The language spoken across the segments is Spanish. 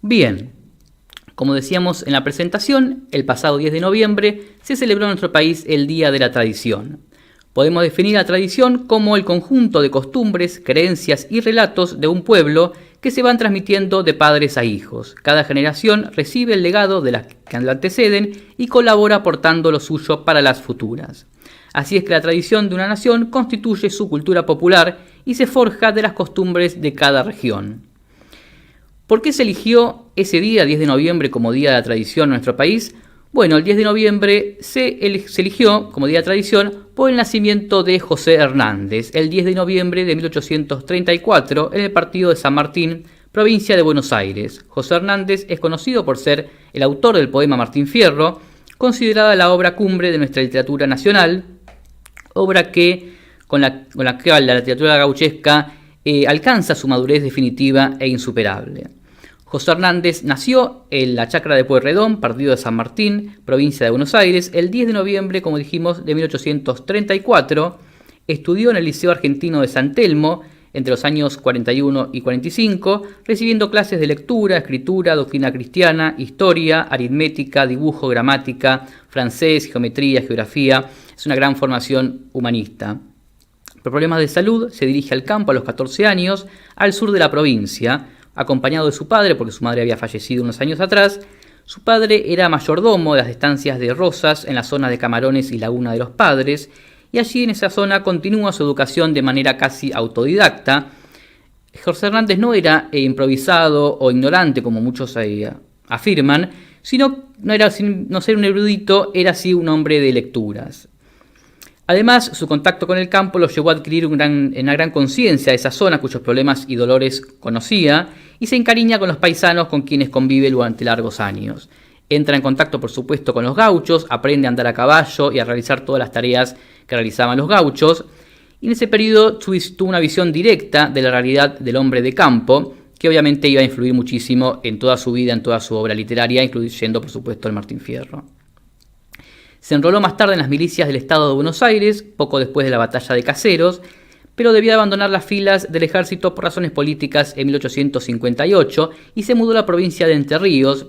Bien, como decíamos en la presentación, el pasado 10 de noviembre se celebró en nuestro país el Día de la Tradición. Podemos definir la tradición como el conjunto de costumbres, creencias y relatos de un pueblo que se van transmitiendo de padres a hijos. Cada generación recibe el legado de las que la anteceden y colabora aportando lo suyo para las futuras. Así es que la tradición de una nación constituye su cultura popular y se forja de las costumbres de cada región. ¿Por qué se eligió ese día, 10 de noviembre, como Día de la Tradición en nuestro país? Bueno, el 10 de noviembre se eligió como Día de Tradición por el nacimiento de José Hernández, el 10 de noviembre de 1834, en el partido de San Martín, provincia de Buenos Aires. José Hernández es conocido por ser el autor del poema Martín Fierro, considerada la obra cumbre de nuestra literatura nacional, obra con la que la literatura gauchesca alcanza su madurez definitiva e insuperable. José Hernández nació en la chacra de Pueyrredón, partido de San Martín, provincia de Buenos Aires, el 10 de noviembre, como dijimos, de 1834. Estudió en el Liceo Argentino de San Telmo entre los años 41 y 45, recibiendo clases de lectura, escritura, doctrina cristiana, historia, aritmética, dibujo, gramática, francés, geometría, geografía. Es una gran formación humanista. Por problemas de salud, se dirige al campo a los 14 años, al sur de la provincia, acompañado de su padre, porque su madre había fallecido unos años atrás. Su padre era mayordomo de las estancias de Rosas, en la zona de Camarones y Laguna de los Padres, y allí en esa zona continúa su educación de manera casi autodidacta. José Hernández no era improvisado o ignorante, como muchos afirman, sino no ser un erudito, era sí un hombre de lecturas. Además, su contacto con el campo lo llevó a adquirir una gran conciencia de esa zona, cuyos problemas y dolores conocía, y se encariña con los paisanos con quienes convive durante largos años. Entra en contacto, por supuesto, con los gauchos, aprende a andar a caballo y a realizar todas las tareas que realizaban los gauchos, y en ese periodo tuvo una visión directa de la realidad del hombre de campo, que obviamente iba a influir muchísimo en toda su vida, en toda su obra literaria, incluyendo, por supuesto, el Martín Fierro. Se enroló más tarde en las milicias del Estado de Buenos Aires, poco después de la batalla de Caseros, pero debió abandonar las filas del ejército por razones políticas en 1858 y se mudó a la provincia de Entre Ríos,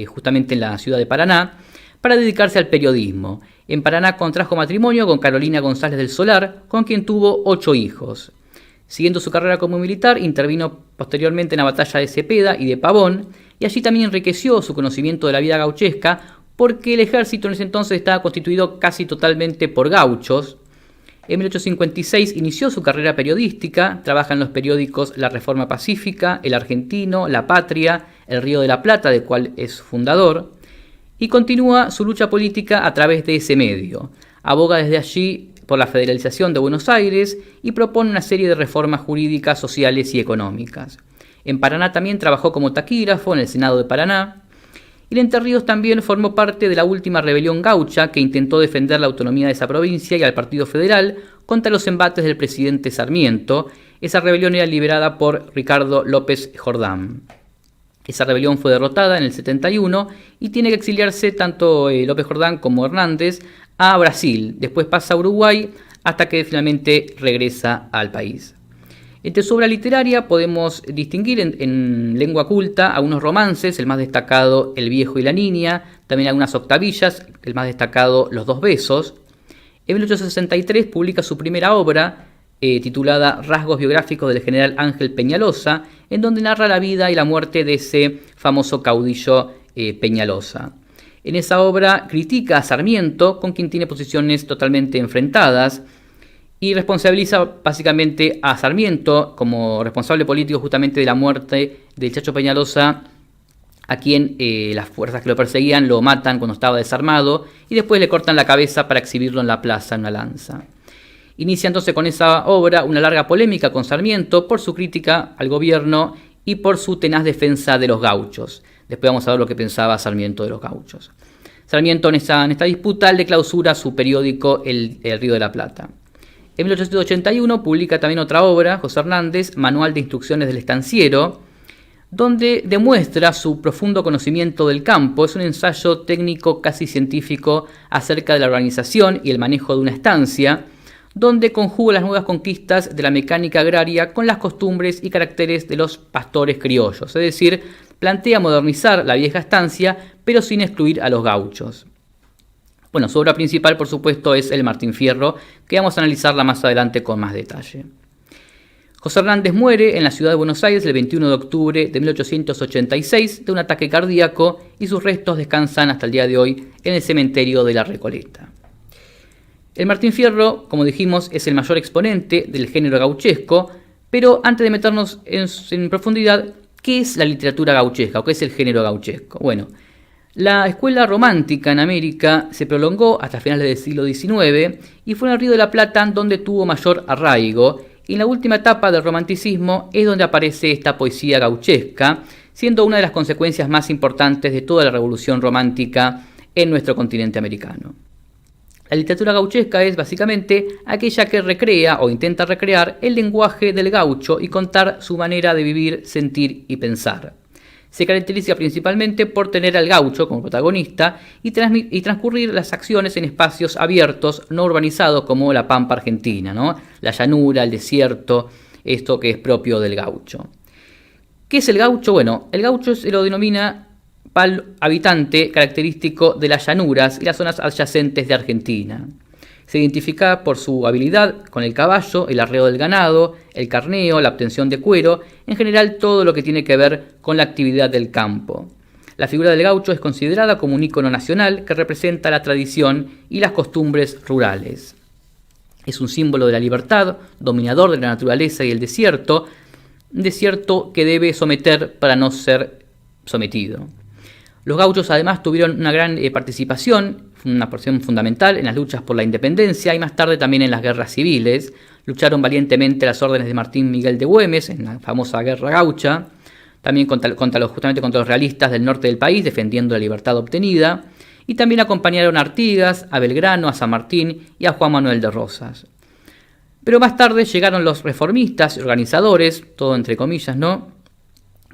justamente en la ciudad de Paraná, para dedicarse al periodismo. En Paraná contrajo matrimonio con Carolina González del Solar, con quien tuvo 8 hijos. Siguiendo su carrera como militar, intervino posteriormente en la batalla de Cepeda y de Pavón, y allí también enriqueció su conocimiento de la vida gauchesca, porque el ejército en ese entonces estaba constituido casi totalmente por gauchos. En 1856 inició su carrera periodística, trabaja en los periódicos La Reforma Pacífica, El Argentino, La Patria, El Río de la Plata, del cual es fundador, y continúa su lucha política a través de ese medio. Aboga desde allí por la federalización de Buenos Aires y propone una serie de reformas jurídicas, sociales y económicas. En Paraná también trabajó como taquígrafo en el Senado de Paraná. Y en Entre Ríos también formó parte de la última rebelión gaucha que intentó defender la autonomía de esa provincia y al Partido Federal contra los embates del presidente Sarmiento. Esa rebelión era liderada por Ricardo López Jordán. Esa rebelión fue derrotada en el 71 y tiene que exiliarse tanto López Jordán como Hernández a Brasil. Después pasa a Uruguay hasta que finalmente regresa al país. Entre su obra literaria podemos distinguir en lengua culta algunos romances, el más destacado El viejo y la niña, también algunas octavillas, el más destacado Los dos besos. En 1863 publica su primera obra, titulada Rasgos biográficos del general Ángel Peñalosa, en donde narra la vida y la muerte de ese famoso caudillo Peñalosa. En esa obra critica a Sarmiento, con quien tiene posiciones totalmente enfrentadas, y responsabiliza básicamente a Sarmiento como responsable político justamente de la muerte del Chacho Peñalosa, a quien las fuerzas que lo perseguían lo matan cuando estaba desarmado y después le cortan la cabeza para exhibirlo en la plaza en una lanza. Inicia entonces con esa obra una larga polémica con Sarmiento por su crítica al gobierno y por su tenaz defensa de los gauchos. Después vamos a ver lo que pensaba Sarmiento de los gauchos. Sarmiento en esta disputa le clausura su periódico El Río de la Plata. En 1881 publica también otra obra, José Hernández, Manual de Instrucciones del Estanciero, donde demuestra su profundo conocimiento del campo. Es un ensayo técnico casi científico acerca de la organización y el manejo de una estancia, donde conjuga las nuevas conquistas de la mecánica agraria con las costumbres y caracteres de los pastores criollos, es decir, plantea modernizar la vieja estancia, pero sin excluir a los gauchos. Bueno, su obra principal, por supuesto, es el Martín Fierro, que vamos a analizarla más adelante con más detalle. José Hernández muere en la ciudad de Buenos Aires el 21 de octubre de 1886 de un ataque cardíaco y sus restos descansan hasta el día de hoy en el cementerio de la Recoleta. El Martín Fierro, como dijimos, es el mayor exponente del género gauchesco, pero antes de meternos en profundidad, ¿qué es la literatura gauchesca o qué es el género gauchesco? Bueno, la escuela romántica en América se prolongó hasta finales del siglo XIX y fue en el Río de la Plata donde tuvo mayor arraigo, y en la última etapa del romanticismo es donde aparece esta poesía gauchesca, siendo una de las consecuencias más importantes de toda la revolución romántica en nuestro continente americano. La literatura gauchesca es básicamente aquella que recrea o intenta recrear el lenguaje del gaucho y contar su manera de vivir, sentir y pensar. Se caracteriza principalmente por tener al gaucho como protagonista y transcurrir las acciones en espacios abiertos, no urbanizados como la pampa argentina, ¿no? La llanura, el desierto, esto que es propio del gaucho. ¿Qué es el gaucho? Bueno, el gaucho se lo denomina pal habitante característico de las llanuras y las zonas adyacentes de Argentina. Se identifica por su habilidad con el caballo, el arreo del ganado, el carneo, la obtención de cuero, en general todo lo que tiene que ver con la actividad del campo. La figura del gaucho es considerada como un ícono nacional que representa la tradición y las costumbres rurales. Es un símbolo de la libertad, dominador de la naturaleza y el desierto, un desierto que debe someter para no ser sometido. Los gauchos además tuvieron una gran participación, una porción fundamental en las luchas por la independencia y más tarde también en las guerras civiles. Lucharon valientemente a las órdenes de Martín Miguel de Güemes en la famosa Guerra Gaucha, también justamente contra los realistas del norte del país, defendiendo la libertad obtenida, y también acompañaron a Artigas, a Belgrano, a San Martín y a Juan Manuel de Rosas. Pero más tarde llegaron los reformistas y organizadores, todo entre comillas, ¿no?,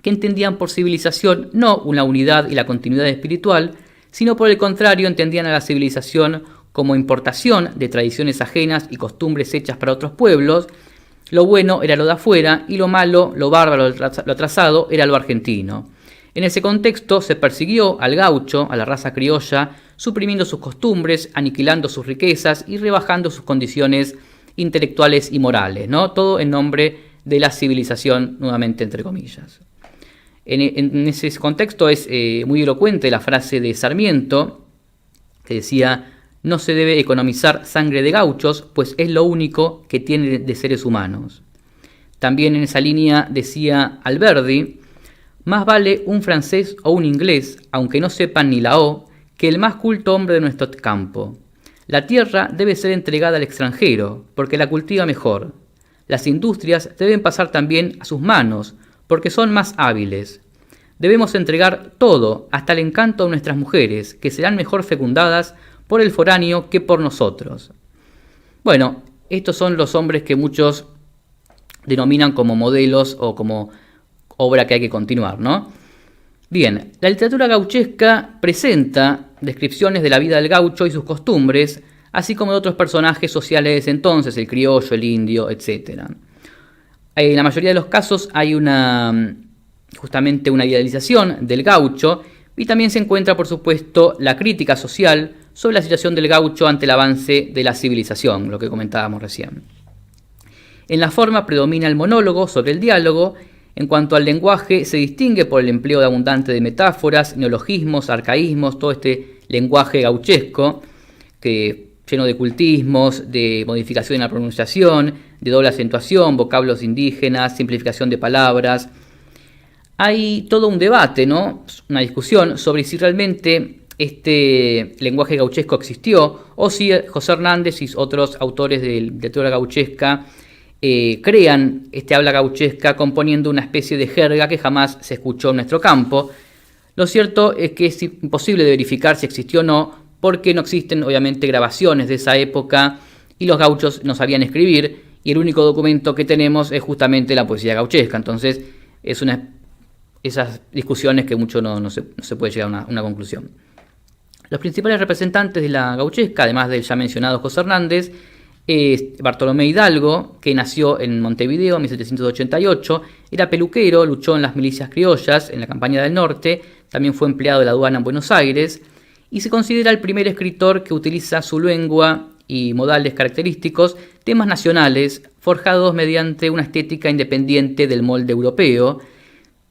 que entendían por civilización no una unidad y la continuidad espiritual, sino por el contrario entendían a la civilización como importación de tradiciones ajenas y costumbres hechas para otros pueblos. Lo bueno era lo de afuera y lo malo, lo bárbaro, lo atrasado era lo argentino. En ese contexto se persiguió al gaucho, a la raza criolla, suprimiendo sus costumbres, aniquilando sus riquezas y rebajando sus condiciones intelectuales y morales, ¿no? Todo en nombre de la civilización, nuevamente entre comillas. En ese contexto es muy elocuente la frase de Sarmiento, que decía: no se debe economizar sangre de gauchos, pues es lo único que tiene de seres humanos. También en esa línea decía Alberdi: más vale un francés o un inglés, aunque no sepan ni la O, que el más culto hombre de nuestro campo. La tierra debe ser entregada al extranjero, porque la cultiva mejor. Las industrias deben pasar también a sus manos, porque son más hábiles. Debemos entregar todo, hasta el encanto de nuestras mujeres, que serán mejor fecundadas por el foráneo que por nosotros. Bueno, estos son los hombres que muchos denominan como modelos o como obra que hay que continuar, ¿no? Bien, la literatura gauchesca presenta descripciones de la vida del gaucho y sus costumbres, así como de otros personajes sociales de ese entonces, el criollo, el indio, etc. En la mayoría de los casos hay justamente una idealización del gaucho, y también se encuentra, por supuesto, la crítica social sobre la situación del gaucho ante el avance de la civilización, lo que comentábamos recién. En la forma predomina el monólogo sobre el diálogo. En cuanto al lenguaje, se distingue por el empleo de abundante de metáforas, neologismos, arcaísmos, todo este lenguaje gauchesco, lleno de cultismos, de modificación en la pronunciación, de doble acentuación, vocablos indígenas, simplificación de palabras. Hay todo un debate, ¿no?, una discusión sobre si realmente este lenguaje gauchesco existió o si José Hernández y otros autores de literatura gauchesca crean habla gauchesca componiendo una especie de jerga que jamás se escuchó en nuestro campo. Lo cierto es que es imposible de verificar si existió o no, porque no existen obviamente grabaciones de esa época y los gauchos no sabían escribir, y el único documento que tenemos es justamente la poesía gauchesca. Entonces esas discusiones que mucho no se puede llegar a una conclusión. Los principales representantes de la gauchesca, además del ya mencionado José Hernández, Bartolomé Hidalgo, que nació en Montevideo en 1788, era peluquero, luchó en las milicias criollas en la campaña del norte, también fue empleado de la aduana en Buenos Aires, y se considera el primer escritor que utiliza su lengua y modales característicos, temas nacionales, forjados mediante una estética independiente del molde europeo.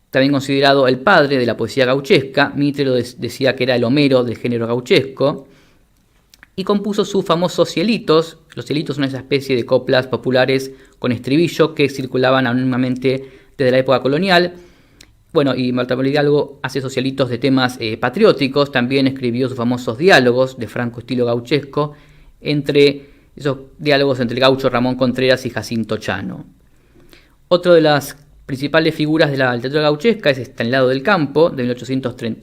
También considerado el padre de la poesía gauchesca, Mitre lo decía que era el Homero del género gauchesco, y compuso sus famosos cielitos. Los cielitos son esa especie de coplas populares con estribillo que circulaban anónimamente desde la época colonial. Bueno, y Bartolomé Hidalgo hace esos cielitos de temas patrióticos. También escribió sus famosos diálogos de franco estilo gauchesco, entre esos diálogos entre el gaucho Ramón Contreras y Jacinto Chano. Otro de las principales figuras de la literatura gauchesca es Estanislao del Campo,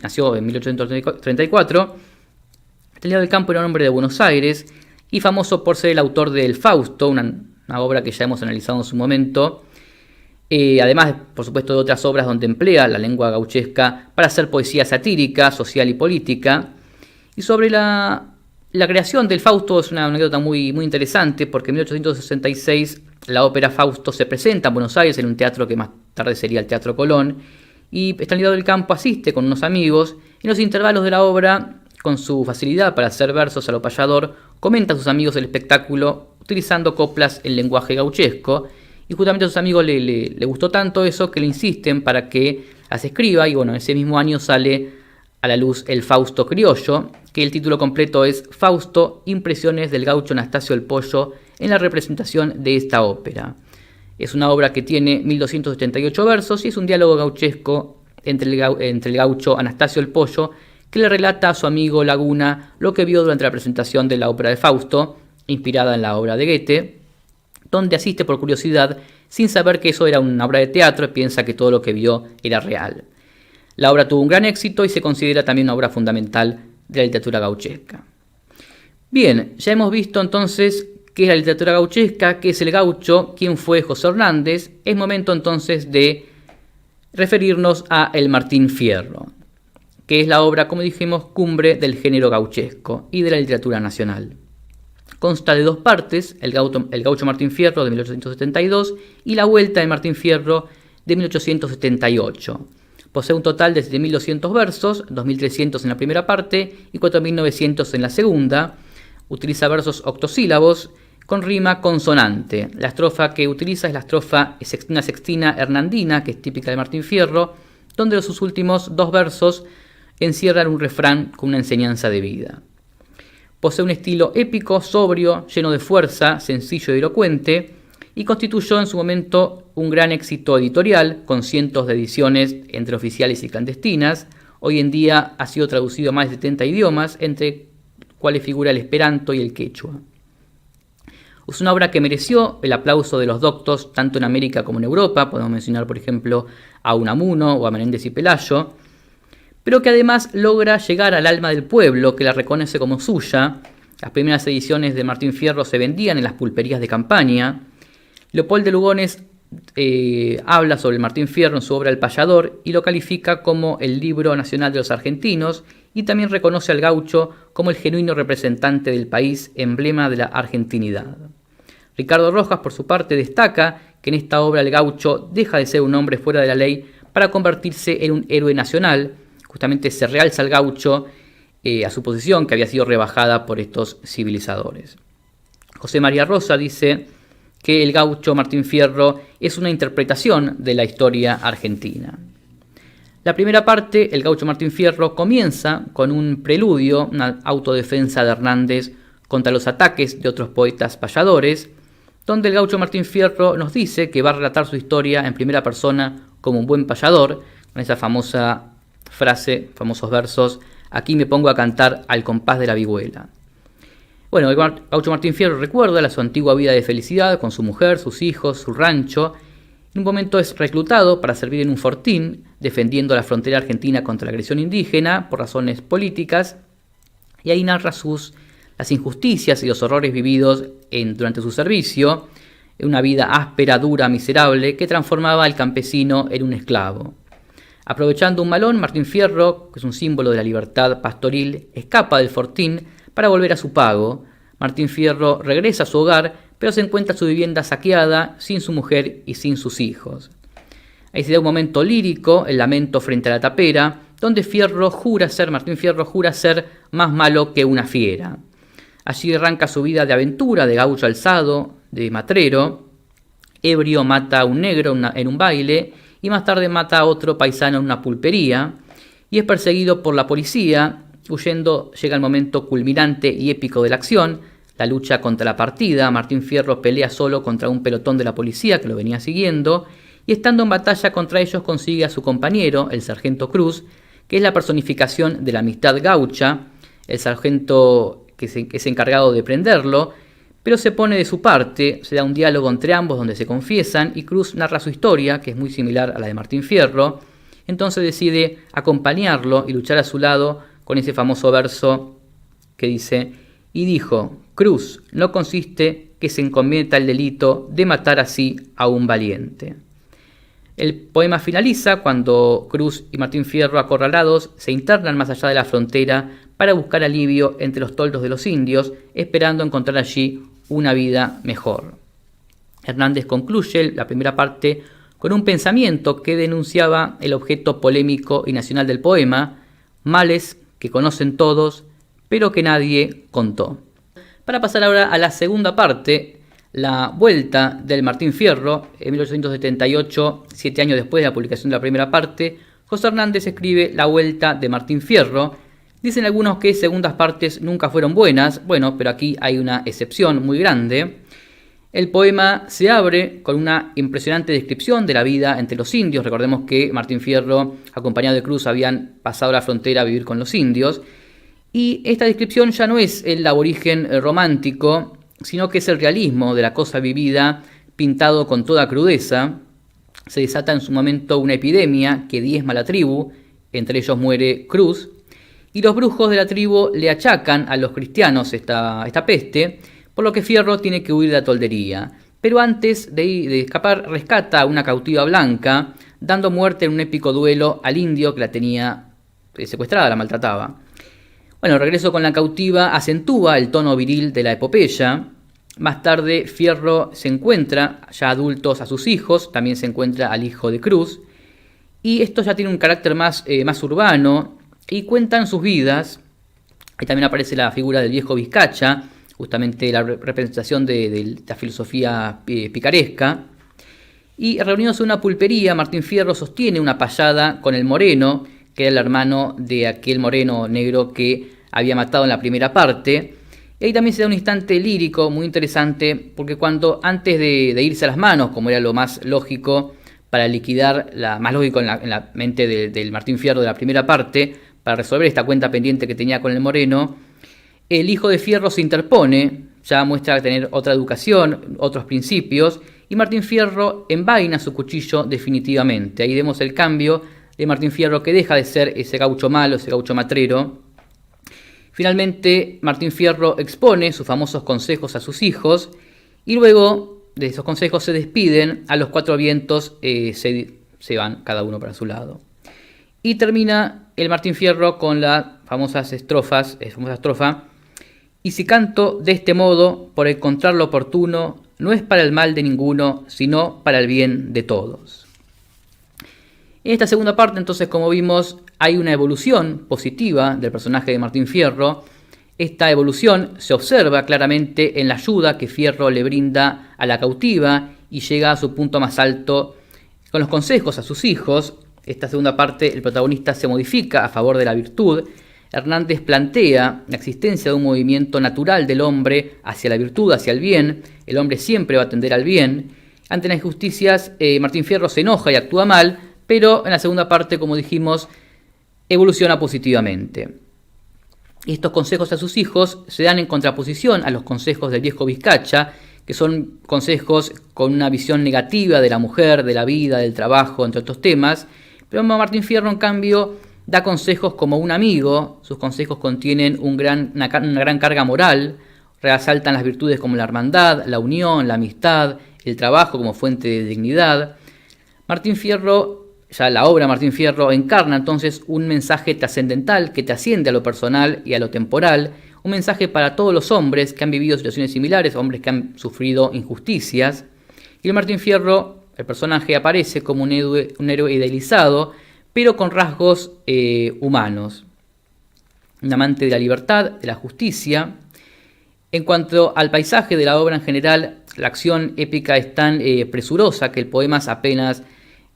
nació en 1834. Estanislao del Campo era un hombre de Buenos Aires y famoso por ser el autor del Fausto, una obra que ya hemos analizado en su momento. Además, por supuesto, de otras obras donde emplea la lengua gauchesca para hacer poesía satírica, social y política. Y sobre la creación del Fausto es una anécdota muy, muy interesante, porque en 1866 la ópera Fausto se presenta en Buenos Aires en un teatro que más tarde sería el Teatro Colón, y Estanislao del Campo asiste con unos amigos. En los intervalos de la obra, con su facilidad para hacer versos a lo payador, comenta a sus amigos el espectáculo utilizando coplas en lenguaje gauchesco, y justamente a sus amigos le gustó tanto eso que le insisten para que las escriba, y bueno, ese mismo año sale a la luz el Fausto criollo, que el título completo es Fausto, impresiones del gaucho Anastasio el Pollo en la representación de esta ópera. Es una obra que tiene 1278 versos y es un diálogo gauchesco entre el gaucho Anastasio el Pollo, que le relata a su amigo Laguna lo que vio durante la presentación de la ópera de Fausto, inspirada en la obra de Goethe, donde asiste por curiosidad sin saber que eso era una obra de teatro y piensa que todo lo que vio era real. La obra tuvo un gran éxito y se considera también una obra fundamental de la literatura gauchesca. Bien, ya hemos visto entonces qué es la literatura gauchesca, qué es el gaucho, quién fue José Hernández. Es momento entonces de referirnos a El Martín Fierro, que es la obra, como dijimos, cumbre del género gauchesco y de la literatura nacional. Consta de dos partes, el gaucho Martín Fierro de 1872 y la vuelta de Martín Fierro de 1878. Posee un total de 7.200 versos, 2.300 en la primera parte y 4.900 en la segunda. Utiliza versos octosílabos con rima consonante. La estrofa que utiliza es la estrofa sextina hernandina, que es típica de Martín Fierro, donde sus últimos dos versos encierran un refrán con una enseñanza de vida. Posee un estilo épico, sobrio, lleno de fuerza, sencillo y elocuente, y constituyó en su momento un gran éxito editorial, con cientos de ediciones entre oficiales y clandestinas. Hoy en día ha sido traducido a más de 70 idiomas, entre cuales figura el esperanto y el quechua. Es una obra que mereció el aplauso de los doctos tanto en América como en Europa. Podemos mencionar, por ejemplo, a Unamuno o a Menéndez y Pelayo, pero que además logra llegar al alma del pueblo, que la reconoce como suya. Las primeras ediciones de Martín Fierro se vendían en las pulperías de campaña. Leopoldo de Lugones habla sobre el Martín Fierro en su obra El Payador y lo califica como el libro nacional de los argentinos, y también reconoce al gaucho como el genuino representante del país, emblema de la argentinidad. Ricardo Rojas, por su parte, destaca que en esta obra el gaucho deja de ser un hombre fuera de la ley para convertirse en un héroe nacional. Justamente se realza al gaucho a su posición, que había sido rebajada por estos civilizadores. José María Rosa dice que el gaucho Martín Fierro es una interpretación de la historia argentina. La primera parte, el gaucho Martín Fierro, comienza con un preludio, una autodefensa de Hernández contra los ataques de otros poetas payadores, donde el gaucho Martín Fierro nos dice que va a relatar su historia en primera persona como un buen payador, con esa famosa frase, famosos versos: aquí me pongo a cantar al compás de la vihuela. Bueno, el gaucho Martín Fierro recuerda su antigua vida de felicidad con su mujer, sus hijos, su rancho. En un momento es reclutado para servir en un fortín, defendiendo la frontera argentina contra la agresión indígena por razones políticas, y ahí narra las injusticias y los horrores vividos durante su servicio, en una vida áspera, dura, miserable, que transformaba al campesino en un esclavo. Aprovechando un malón, Martín Fierro, que es un símbolo de la libertad pastoril, escapa del fortín para volver a su pago, Martín Fierro regresa a su hogar, pero se encuentra su vivienda saqueada, sin su mujer y sin sus hijos. Ahí se da un momento lírico, el lamento frente a la tapera, donde Martín Fierro jura ser más malo que una fiera. Allí arranca su vida de aventura, de gaucho alzado, de matrero. Ebrio mata a un negro en un baile y más tarde mata a otro paisano en una pulpería y es perseguido por la policía. Huyendo llega el momento culminante y épico de la acción, la lucha contra la partida. Martín Fierro pelea solo contra un pelotón de la policía que lo venía siguiendo y estando en batalla contra ellos consigue a su compañero, el sargento Cruz, que es la personificación de la amistad gaucha, el sargento que es encargado de prenderlo, pero se pone de su parte, se da un diálogo entre ambos donde se confiesan y Cruz narra su historia, que es muy similar a la de Martín Fierro, entonces decide acompañarlo y luchar a su lado con ese famoso verso que dice: y dijo, Cruz, no consiste que se encometa el delito de matar así a un valiente. El poema finaliza cuando Cruz y Martín Fierro, acorralados, se internan más allá de la frontera para buscar alivio entre los toldos de los indios, esperando encontrar allí una vida mejor. Hernández concluye la primera parte con un pensamiento que denunciaba el objeto polémico y nacional del poema: males que conocen todos, pero que nadie contó. Para pasar ahora a la segunda parte, la vuelta del Martín Fierro, en 1878, 7 años después de la publicación de la primera parte, José Hernández escribe La vuelta de Martín Fierro. Dicen algunos que segundas partes nunca fueron buenas, bueno, pero aquí hay una excepción muy grande. El poema se abre con una impresionante descripción de la vida entre los indios. Recordemos que Martín Fierro, acompañado de Cruz, habían pasado la frontera a vivir con los indios. Y esta descripción ya no es el aborigen romántico, sino que es el realismo de la cosa vivida, pintado con toda crudeza. Se desata en su momento una epidemia que diezma a la tribu, entre ellos muere Cruz, y los brujos de la tribu le achacan a los cristianos esta peste, por lo que Fierro tiene que huir de la toldería. Pero antes de escapar rescata a una cautiva blanca, dando muerte en un épico duelo al indio que la tenía secuestrada, la maltrataba. Bueno, el regreso con la cautiva acentúa el tono viril de la epopeya. Más tarde Fierro se encuentra ya adultos a sus hijos, también se encuentra al hijo de Cruz, y esto ya tiene un carácter más urbano, y cuentan sus vidas. Ahí también aparece la figura del viejo Vizcacha, justamente la representación de la filosofía picaresca. Y reunidos en una pulpería, Martín Fierro sostiene una payada con el Moreno, que era el hermano de aquel moreno negro que había matado en la primera parte. Y ahí también se da un instante lírico muy interesante, porque cuando antes de irse a las manos, como era lo más lógico para liquidar, más lógico en la mente del Martín Fierro de la primera parte, para resolver esta cuenta pendiente que tenía con el Moreno, el hijo de Fierro se interpone, ya muestra tener otra educación, otros principios, y Martín Fierro envaina su cuchillo definitivamente. Ahí vemos el cambio de Martín Fierro, que deja de ser ese gaucho malo, ese gaucho matrero. Finalmente, Martín Fierro expone sus famosos consejos a sus hijos, y luego de esos consejos se despiden, a los 4 vientos se van cada uno para su lado. Y termina el Martín Fierro con la famosa estrofa: y si canto de este modo, por encontrar lo oportuno, no es para el mal de ninguno, sino para el bien de todos. En esta segunda parte, entonces, como vimos, hay una evolución positiva del personaje de Martín Fierro. Esta evolución se observa claramente en la ayuda que Fierro le brinda a la cautiva y llega a su punto más alto con los consejos a sus hijos. Esta segunda parte, el protagonista se modifica a favor de la virtud. Hernández plantea la existencia de un movimiento natural del hombre hacia la virtud, hacia el bien. El hombre siempre va a tender al bien. Ante las injusticias, Martín Fierro se enoja y actúa mal, pero en la segunda parte, como dijimos, evoluciona positivamente. Estos consejos a sus hijos se dan en contraposición a los consejos del viejo Vizcacha, que son consejos con una visión negativa de la mujer, de la vida, del trabajo, entre otros temas. Pero Martín Fierro, en cambio, da consejos como un amigo. Sus consejos contienen una gran carga moral, resaltan las virtudes como la hermandad, la unión, la amistad, el trabajo como fuente de dignidad. Martín Fierro, ya la obra Martín Fierro, encarna entonces un mensaje trascendental que trasciende a lo personal y a lo temporal, un mensaje para todos los hombres que han vivido situaciones similares, hombres que han sufrido injusticias. Y el Martín Fierro, el personaje, aparece como un héroe idealizado, pero con rasgos humanos. Un amante de la libertad, de la justicia. En cuanto al paisaje de la obra en general, la acción épica es tan presurosa que el poema apenas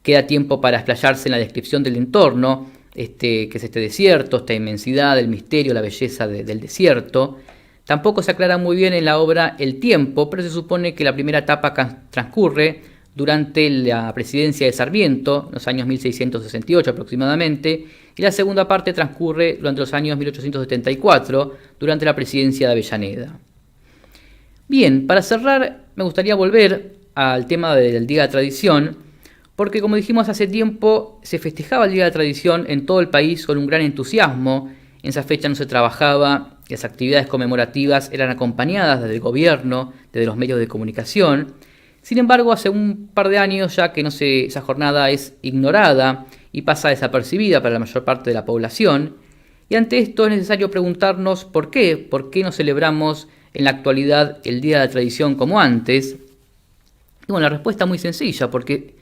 queda tiempo para explayarse en la descripción del entorno, que es este desierto, esta inmensidad, el misterio, la belleza del desierto. Tampoco se aclara muy bien en la obra el tiempo, pero se supone que la primera etapa transcurre durante la presidencia de Sarmiento, los años 1668 aproximadamente, y la segunda parte transcurre durante los años 1874, durante la presidencia de Avellaneda. Bien, para cerrar, me gustaría volver al tema del Día de la Tradición, porque como dijimos hace tiempo, se festejaba el Día de la Tradición en todo el país con un gran entusiasmo. En esa fecha no se trabajaba, las actividades conmemorativas eran acompañadas desde el gobierno, desde los medios de comunicación. Sin embargo, hace un par de años ya que esa jornada es ignorada y pasa desapercibida para la mayor parte de la población. Y ante esto es necesario preguntarnos por qué no celebramos en la actualidad el Día de la Tradición como antes. Y bueno, la respuesta es muy sencilla, porque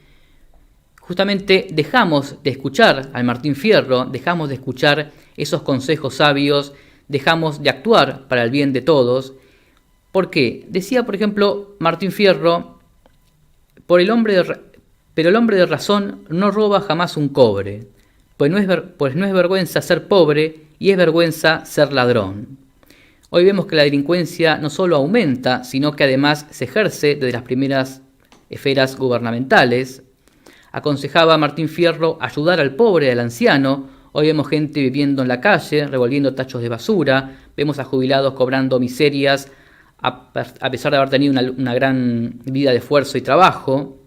justamente dejamos de escuchar al Martín Fierro, dejamos de escuchar esos consejos sabios, dejamos de actuar para el bien de todos. ¿Por qué? Decía, por ejemplo, Martín Fierro, pero el hombre de razón no roba jamás un cobre, pues no es vergüenza ser pobre y es vergüenza ser ladrón. Hoy vemos que la delincuencia no solo aumenta, sino que además se ejerce desde las primeras esferas gubernamentales. Aconsejaba a Martín Fierro ayudar al pobre y al anciano. Hoy vemos gente viviendo en la calle, revolviendo tachos de basura, vemos a jubilados cobrando miserias a pesar de haber tenido una gran vida de esfuerzo y trabajo.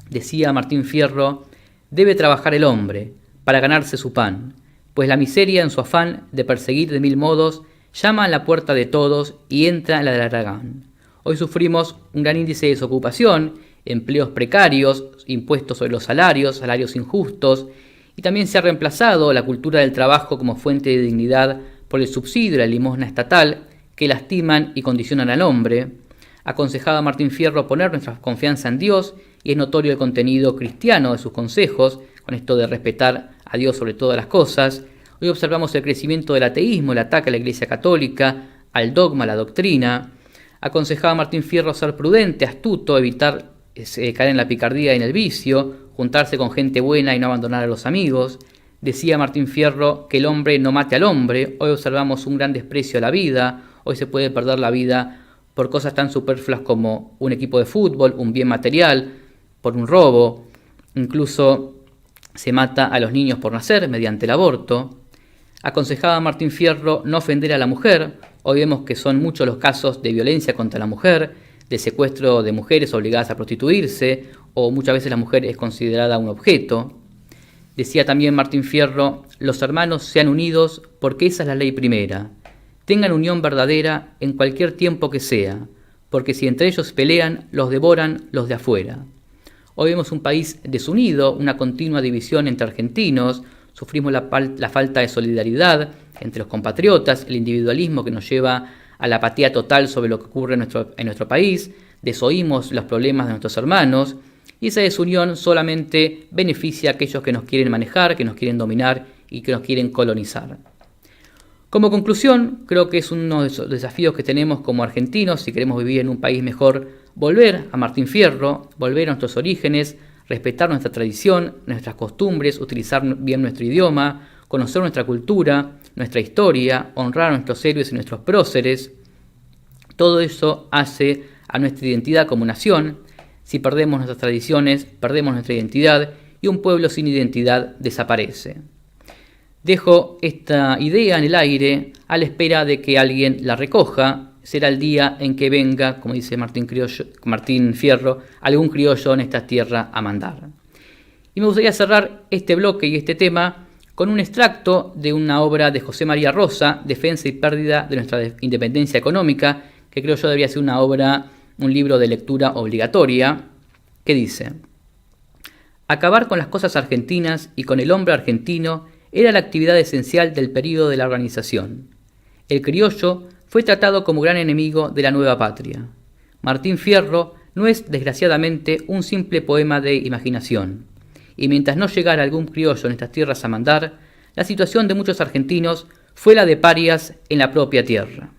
Decía Martín Fierro, debe trabajar el hombre para ganarse su pan, pues la miseria en su afán de perseguir de mil modos llama a la puerta de todos y entra en la del Aragán. Hoy sufrimos un gran índice de desocupación, empleos precarios, impuestos sobre los salarios injustos, y también se ha reemplazado la cultura del trabajo como fuente de dignidad por el subsidio y la limosna estatal que lastiman y condicionan al hombre. Aconsejaba a Martín Fierro poner nuestra confianza en Dios, y es notorio el contenido cristiano de sus consejos, con esto de respetar a Dios sobre todas las cosas. Hoy observamos el crecimiento del ateísmo, el ataque a la Iglesia Católica, al dogma, a la doctrina. Aconsejaba a Martín Fierro ser prudente, astuto, evitar caer en la picardía y en el vicio, juntarse con gente buena y no abandonar a los amigos. Decía Martín Fierro que el hombre no mate al hombre. Hoy observamos un gran desprecio a la vida. Hoy se puede perder la vida por cosas tan superfluas como un equipo de fútbol, un bien material, por un robo. Incluso se mata a los niños por nacer mediante el aborto. Aconsejaba a Martín Fierro no ofender a la mujer. Hoy vemos que son muchos los casos de violencia contra la mujer, de secuestro de mujeres obligadas a prostituirse, o muchas veces la mujer es considerada un objeto. Decía también Martín Fierro, los hermanos sean unidos porque esa es la ley primera. Tengan unión verdadera en cualquier tiempo que sea, porque si entre ellos pelean, los devoran los de afuera. Hoy vemos un país desunido, una continua división entre argentinos, sufrimos la falta de solidaridad entre los compatriotas, el individualismo que nos lleva a la apatía total sobre lo que ocurre en nuestro país, desoímos los problemas de nuestros hermanos, y esa desunión solamente beneficia a aquellos que nos quieren manejar, que nos quieren dominar y que nos quieren colonizar. Como conclusión, creo que es uno de los desafíos que tenemos como argentinos, si queremos vivir en un país mejor, volver a Martín Fierro, volver a nuestros orígenes, respetar nuestra tradición, nuestras costumbres, utilizar bien nuestro idioma, conocer nuestra cultura, nuestra historia, honrar a nuestros héroes y nuestros próceres. Todo eso hace a nuestra identidad como nación. Si perdemos nuestras tradiciones, perdemos nuestra identidad, y un pueblo sin identidad desaparece. Dejo esta idea en el aire a la espera de que alguien la recoja. Será el día en que venga, como dice Martín Fierro, algún criollo en esta tierra a mandar. Y me gustaría cerrar este bloque y este tema con un extracto de una obra de José María Rosa, Defensa y pérdida de nuestra independencia económica, que creo yo debería ser un libro de lectura obligatoria, que dice: acabar con las cosas argentinas y con el hombre argentino era la actividad esencial del período de la organización. El criollo fue tratado como gran enemigo de la nueva patria. Martín Fierro no es, desgraciadamente, un simple poema de imaginación. Y mientras no llegara algún criollo en estas tierras a mandar, la situación de muchos argentinos fue la de parias en la propia tierra.